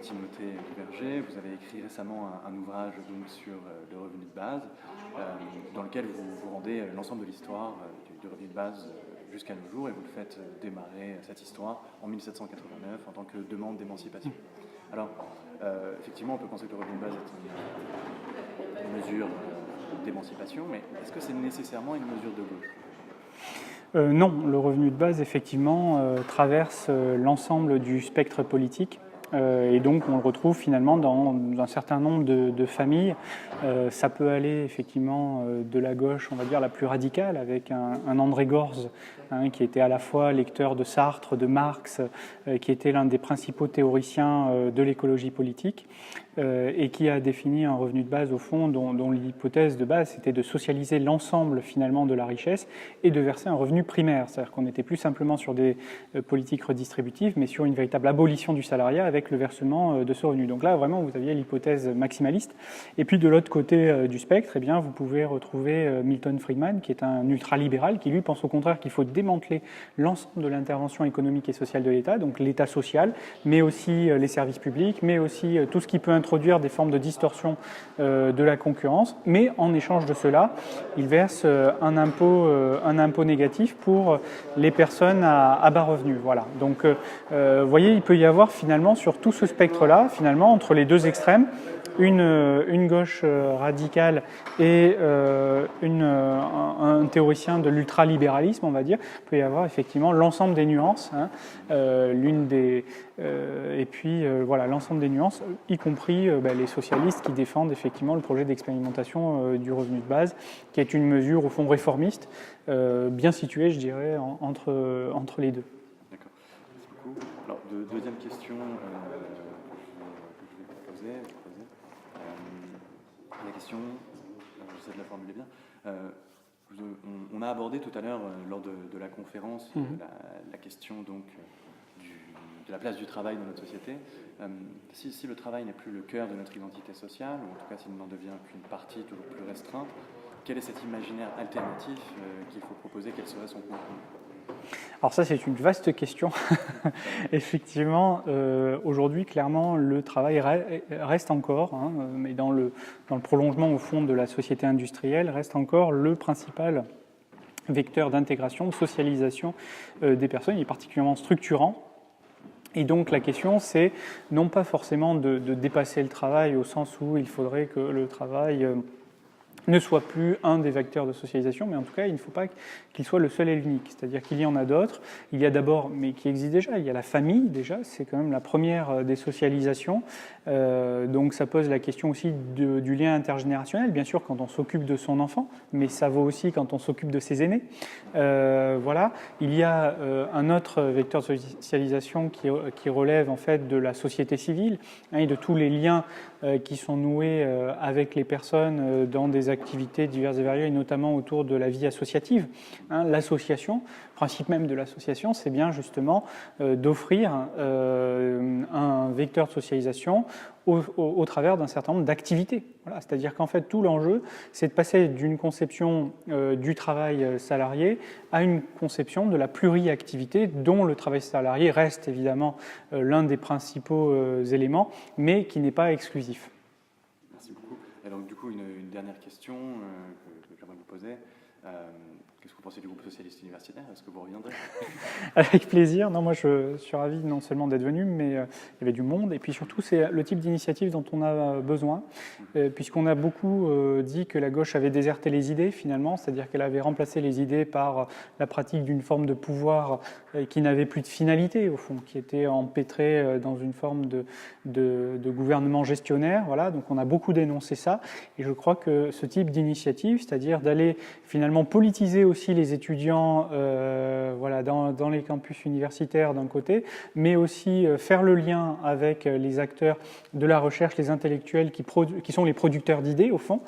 Timothée Duverger. Vous avez écrit récemment un ouvrage donc, sur le revenu de base, dans lequel vous rendez l'ensemble de l'histoire du revenu de base jusqu'à nos jours, et vous le faites démarrer cette histoire en 1789 en tant que demande d'émancipation. Alors, effectivement, on peut penser que le revenu de base est une mesure d'émancipation, mais est-ce que c'est nécessairement une mesure de gauche ? Non, le revenu de base, effectivement, traverse l'ensemble du spectre politique. Et donc on le retrouve finalement dans un certain nombre de familles. Ça peut aller effectivement de la gauche, on va dire, la plus radicale, avec un André Gorz, qui était à la fois lecteur de Sartre, de Marx, qui était l'un des principaux théoriciens de l'écologie politique, et qui a défini un revenu de base, au fond, dont l'hypothèse de base, c'était de socialiser l'ensemble finalement de la richesse et de verser un revenu primaire. C'est-à-dire qu'on n'était plus simplement sur des politiques redistributives, mais sur une véritable abolition du salariat avec le versement de ce revenu. Donc là, vraiment, vous aviez l'hypothèse maximaliste. Et puis de l'autre côté du spectre, eh bien, vous pouvez retrouver Milton Friedman, qui est un ultralibéral, qui lui pense au contraire qu'il faut démanteler l'ensemble de l'intervention économique et sociale de l'État, donc l'État social, mais aussi les services publics, mais aussi tout ce qui peut introduire des formes de distorsion de la concurrence. Mais en échange de cela, il verse un impôt négatif pour les personnes à bas revenus. Voilà. Donc, vous voyez, il peut y avoir finalement sur tout ce spectre-là, finalement, entre les deux extrêmes, une gauche radicale et un théoricien de l'ultralibéralisme, on va dire. Il peut y avoir effectivement l'ensemble des nuances, et puis voilà, l'ensemble des nuances, y compris les socialistes qui défendent effectivement le projet d'expérimentation du revenu de base, qui est une mesure au fond réformiste, bien située, je dirais, entre les deux. D'accord, merci beaucoup. Alors, deuxième question que je vais poser. La question, j'essaie de la formuler bien. On a abordé tout à l'heure, lors de la conférence, la question donc de la place du travail dans notre société. Si le travail n'est plus le cœur de notre identité sociale, ou en tout cas s'il n'en devient qu'une partie toujours plus restreinte, quel est cet imaginaire alternatif qu'il faut proposer? Quel serait son contenu? Alors ça, c'est une vaste question. Effectivement, aujourd'hui, clairement, le travail reste encore, mais dans le prolongement, au fond, de la société industrielle, reste encore le principal vecteur d'intégration, de socialisation des personnes. Il est particulièrement structurant. Et donc la question, c'est non pas forcément de dépasser le travail au sens où il faudrait que le travail ne soit plus un des vecteurs de socialisation, mais en tout cas, il ne faut pas qu'il soit le seul et l'unique. C'est-à-dire qu'il y en a d'autres. Il y a d'abord, mais qui existent déjà, il y a la famille, déjà, c'est quand même la première des socialisations. Donc ça pose la question aussi du lien intergénérationnel, bien sûr, quand on s'occupe de son enfant, mais ça vaut aussi quand on s'occupe de ses aînés. Voilà. Il y a un autre vecteur de socialisation qui relève en fait de la société civile, et de tous les liens qui sont noués avec les personnes dans des activités diverses et variées, et notamment autour de la vie associative. L'association, le principe même de l'association, c'est bien justement d'offrir un vecteur de socialisation au travers d'un certain nombre d'activités. Voilà, c'est-à-dire qu'en fait, tout l'enjeu, c'est de passer d'une conception du travail salarié à une conception de la pluriactivité, dont le travail salarié reste évidemment l'un des principaux éléments, mais qui n'est pas exclusif. Merci beaucoup. Et donc, du coup, une dernière question que j'aimerais vous poser. Qu'est-ce que vous pensez du groupe socialiste universitaire? Est-ce que vous reviendrez? Avec plaisir. Non, moi, je suis ravi non seulement d'être venu, mais il y avait du monde. Et puis surtout, c'est le type d'initiative dont on a besoin, puisqu'on a beaucoup dit que la gauche avait déserté les idées, finalement, c'est-à-dire qu'elle avait remplacé les idées par la pratique d'une forme de pouvoir qui n'avait plus de finalité, au fond, qui était empêtrée dans une forme de gouvernement gestionnaire. Voilà, donc on a beaucoup dénoncé ça. Et je crois que ce type d'initiative, c'est-à-dire d'aller finalement politiser aussi les étudiants voilà, dans les campus universitaires d'un côté, mais aussi faire le lien avec les acteurs de la recherche, les intellectuels qui sont les producteurs d'idées au fond,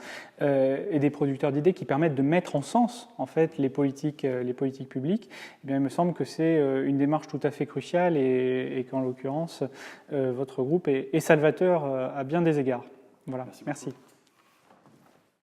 et des producteurs d'idées qui permettent de mettre en sens en fait les politiques publiques. Eh bien, il me semble que c'est une démarche tout à fait cruciale et qu'en l'occurrence votre groupe est salvateur à bien des égards. Voilà, merci.